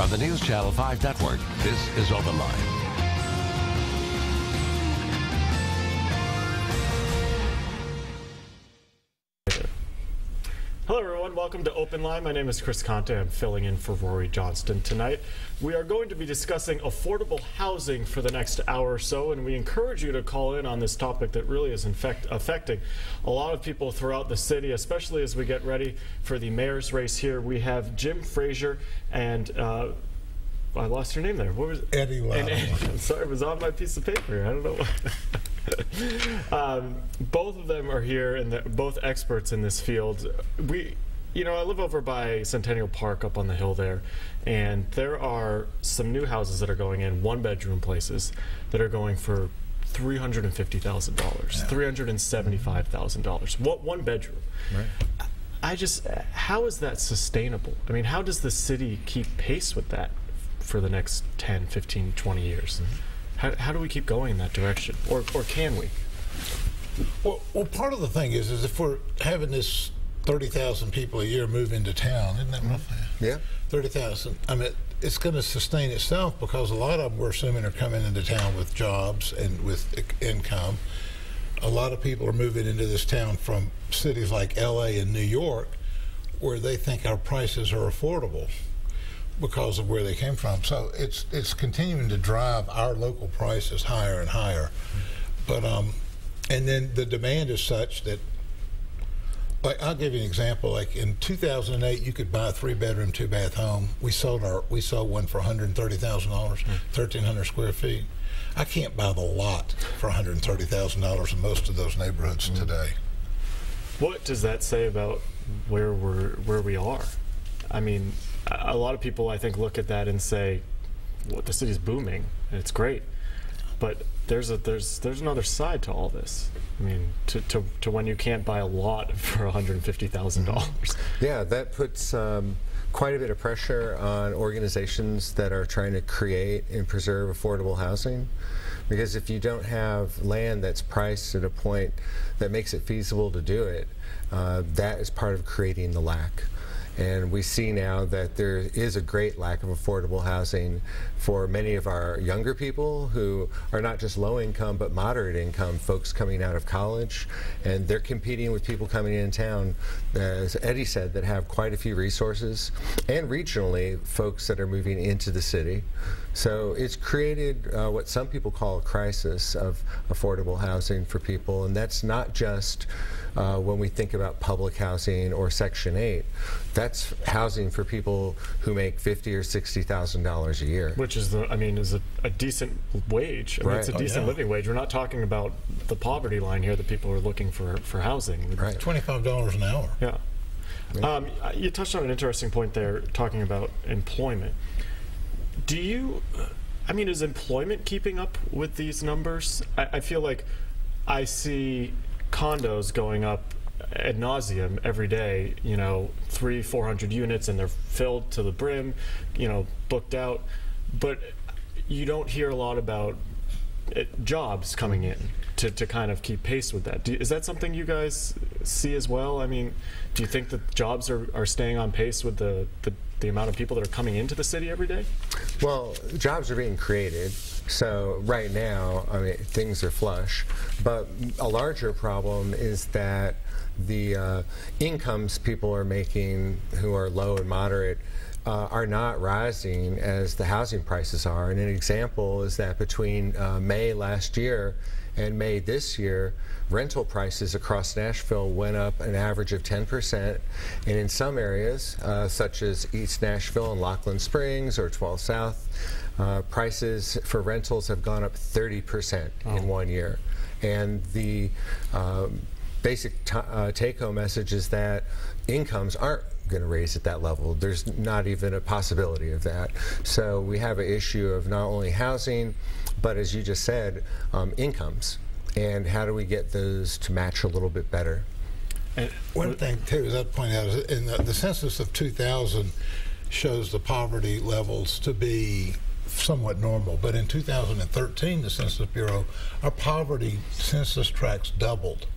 From the News Channel 5 Network, this is OpenLine. Hello everyone, welcome to OpenLine. My name is Chris Conte. I'm filling in for Rory Johnston tonight. We are going to be discussing affordable housing for the next hour or so, and we encourage you to call in on this topic that really is affecting a lot of people throughout the city, especially as we get ready for the mayor's race here. We have Jim Fraser and I lost your name there. What was it? Eddie Latimer. I'm sorry, it was on my piece of paper. I don't know why. Both of them are here, and both experts in this field. I live over by Centennial Park up on the hill there, and there are some new houses that are going in, one-bedroom places, that are going for $350,000, $375,000. What one bedroom? Right. How is that sustainable? I mean, how does the city keep pace with that for the next 10, 15, 20 years? How do we keep going in that direction? Or can we? Well, part of the thing is if we're having this 30,000 people a year move into town, isn't that roughly? Yeah. 30,000. I mean, it's going to sustain itself because a lot of them, we're assuming, are coming into town with jobs and with income. A lot of people are moving into this town from cities like LA and New York, where they think our prices are affordable because of where they came from. So it's continuing to drive our local prices higher and higher. But and then the demand is such that, like, I'll give you an example. Like in 2008, you could buy a 3-bedroom, 2-bath home. We sold one for $130,000, 1,300 square feet. I can't buy the lot for $130,000 in most of those neighborhoods today. What does that say about where we are? I mean, a lot of people, I think, look at that and say, "Well, the city's booming, and it's great." But there's another side to all this. I mean, to when you can't buy a lot for $150,000. Yeah, that puts quite a bit of pressure on organizations that are trying to create and preserve affordable housing. Because if you don't have land that's priced at a point that makes it feasible to do it, that is part of creating the lack. And we see now that there is a great lack of affordable housing for many of our younger people who are not just low income but moderate income folks coming out of college, and they're competing with people coming in town, as Eddie said, that have quite a few resources, and regionally folks that are moving into the city. So it's created what some people call a crisis of affordable housing for people, and that's not just when we think about public housing or Section 8. That's housing for people who make $50,000 or $60,000 a year, which is is a decent wage. I mean, it's a decent living wage. We're not talking about the poverty line here that people are looking for housing. Right. $25 an hour. Yeah. You touched on an interesting point there, talking about employment. Is employment keeping up with these numbers? I feel like I see condos going up ad nauseum every day, 300-400 units, and they're filled to the brim, booked out. But you don't hear a lot about jobs coming in to kind of keep pace with that. Is that something you guys see as well? I mean, do you think that jobs are staying on pace with the amount of people that are coming into the city every day? Well, jobs are being created. So right now, things are flush. But a larger problem is that the incomes people are making who are low and moderate are not rising as the housing prices are. And an example is that between May last year and May this year, rental prices across Nashville went up an average of 10%, and in some areas, such as East Nashville and Lockland Springs or 12 South, prices for rentals have gone up 30% in 1 year. And the basic take-home message is that incomes aren't going to raise at that level. There's not even a possibility of that. So we have an issue of not only housing, but as you just said, incomes. And how do we get those to match a little bit better? And one thing, too, as I'd point out, is in the census of 2000 shows the poverty levels to be somewhat normal. But in 2013, the Census Bureau, our poverty census tracts doubled.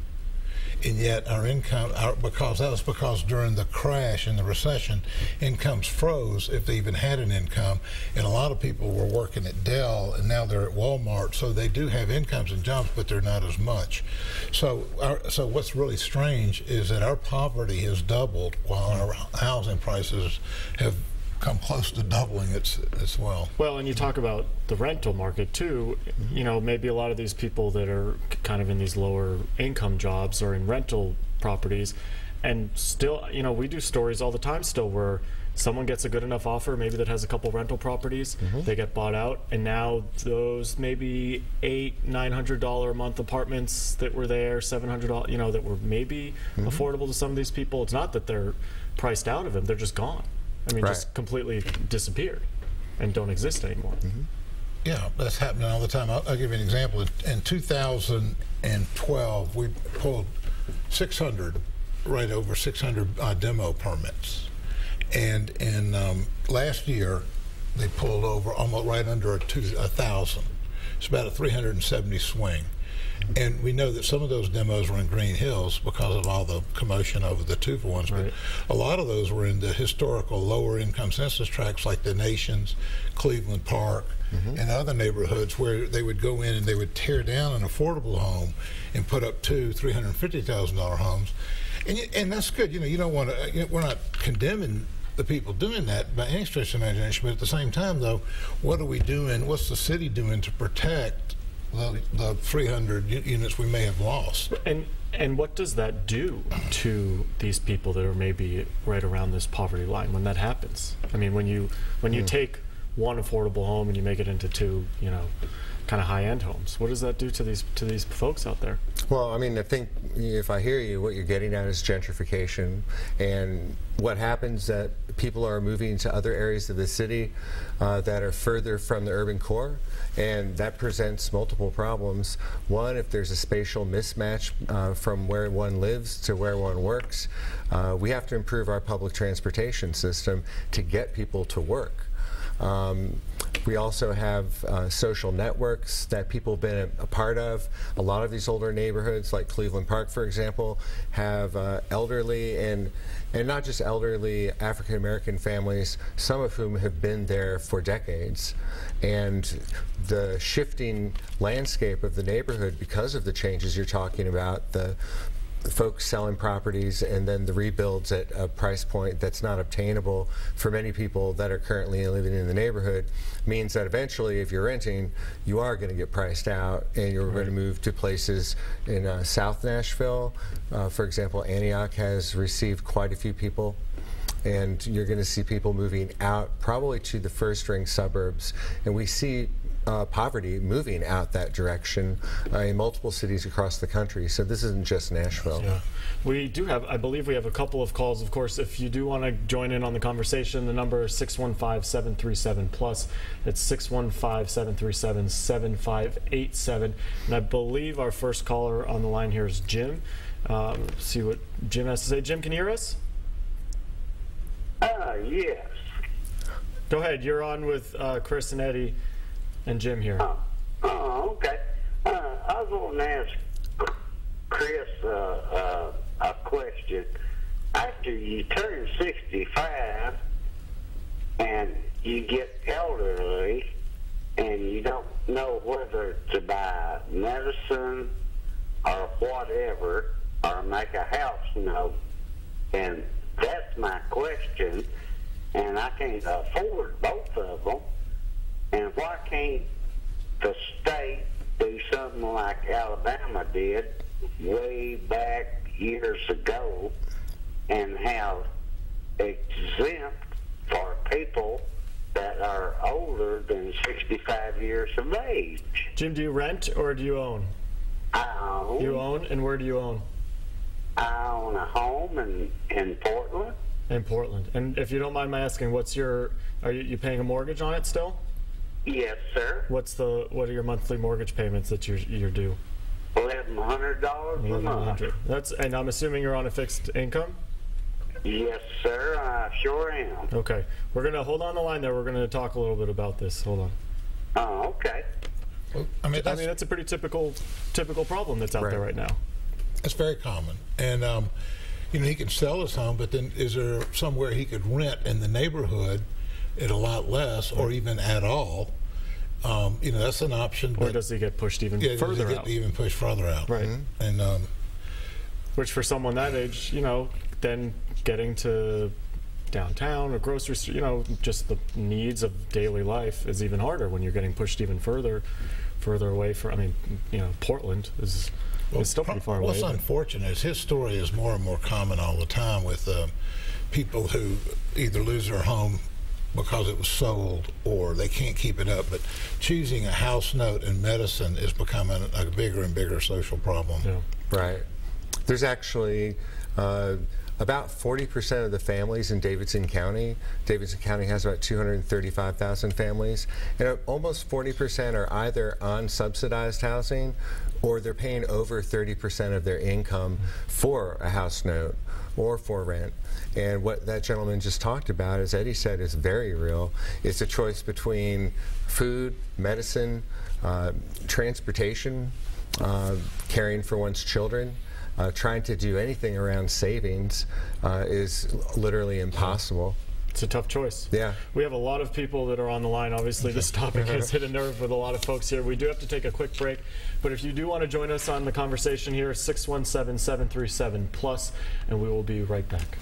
and yet our income, because that was because during the crash and the recession, incomes froze if they even had an income, and a lot of people were working at Dell, and now they're at Walmart, so they do have incomes and jobs, but they're not as much. So what's really strange is that our poverty has doubled while our housing prices have come close to doubling as well. Well, and you talk about the rental market too. You know, maybe a lot of these people that are kind of in these lower income jobs or in rental properties, and still, you know, we do stories all the time still where someone gets a good enough offer, maybe that has a couple rental properties, they get bought out, and now those maybe $800-900 a month apartments that were there, $700, you know, that were maybe affordable to some of these people. It's not that they're priced out of them; they're just gone. I mean, just completely disappeared and don't exist anymore. Yeah, that's happening all the time. I'll give you an example. In 2012, we pulled 600, right over 600 demo permits. And in last year, they pulled over almost right under 1,000. It's about a 370 swing. And we know that some of those demos were in Green Hills because of all the commotion over the 2-for-1s, but a lot of those were in the historical lower income census tracts like the Nations, Cleveland Park, and other neighborhoods where they would go in and they would tear down an affordable home and put up $200,000-350,000 homes. And that's good. You know, you don't want to, we're not condemning the people doing that by any stretch of the imagination, but at the same time, though, what are we doing, what's the city doing to protect the 300 units we may have lost? And what does that do to these people that are maybe right around this poverty line when that happens? I mean, when you take one affordable home and you make it into 2, you know, kind of high-end homes, what does that do to these folks out there? Well, I mean, I think if I hear you, what you're getting at is gentrification, and what happens that people are moving to other areas of the city that are further from the urban core, and that presents multiple problems. One, if there's a spatial mismatch from where one lives to where one works, we have to improve our public transportation system to get people to work. We also have social networks that people have been a part of. A lot of these older neighborhoods, like Cleveland Park, for example, have elderly and not just elderly African-American families, some of whom have been there for decades. And the shifting landscape of the neighborhood, because of the changes you're talking about, the folks selling properties and then the rebuilds at a price point that's not obtainable for many people that are currently living in the neighborhood, means that eventually, if you're renting, you are going to get priced out, and you're going to move to places in South Nashville. For example, Antioch has received quite a few people, and you're going to see people moving out probably to the first-ring suburbs, and we see poverty moving out that direction in multiple cities across the country. So this isn't just Nashville. Yeah. We do have, I believe we have a couple of calls. Of course, if you do want to join in on the conversation, the number is 615-737-PLUS. It's 615-737-7587. And I believe our first caller on the line here is Jim. See what Jim has to say. Jim, can you hear us? Yes. Go ahead. You're on with Chris and Eddie and Jim here. Okay. I was going to ask Chris a question. After you turn 65 and you get elderly and you don't know whether to buy medicine or whatever, or make a house note, and that's my question, and I can't afford both of them. And why can't the state do something like Alabama did way back years ago and have exempt for people that are older than 65 years of age? Jim, do you rent or do you own? I own. You own, and where do you own? I own a home in Portland. In Portland. And if you don't mind my asking, what's your, are you paying a mortgage on it still? Yes, sir. What are your monthly mortgage payments that you're due? $1,100 a month. That's, and I'm assuming you're on a fixed income? Yes, sir. I sure am. Okay. We're going to hold on the line there. We're going to talk a little bit about this. Hold on. Oh, okay. Well, I mean, that's a pretty typical problem that's out there right now. It's very common. And, you know, he can sell his home, but then is there somewhere he could rent in the neighborhood at a lot less or even at all? You know, that's an option. Or does he get pushed even further out? Even pushed further out. Right. And which for someone that age, you know, then getting to downtown or grocery store, you know, just the needs of daily life is even harder when you're getting pushed even further away from, I mean, you know, Portland is still pretty far away. What's unfortunate is his story is more and more common all the time with people who either lose their home because it was sold or they can't keep it up. But choosing a house note in medicine is becoming a bigger and bigger social problem. Yeah. Right. There's actually about 40% of the families in Davidson County. Davidson County has about 235,000 families, and almost 40% are either on subsidized housing or they're paying over 30% of their income for a house note or for rent. And what that gentleman just talked about, as Eddie said, is very real. It's a choice between food, medicine, transportation, caring for one's children. Trying to do anything around savings is literally impossible. It's a tough choice. Yeah. We have a lot of people that are on the line. Obviously, this topic has hit a nerve with a lot of folks here. We do have to take a quick break, but if you do want to join us on the conversation here, 617-737-PLUS, and we will be right back.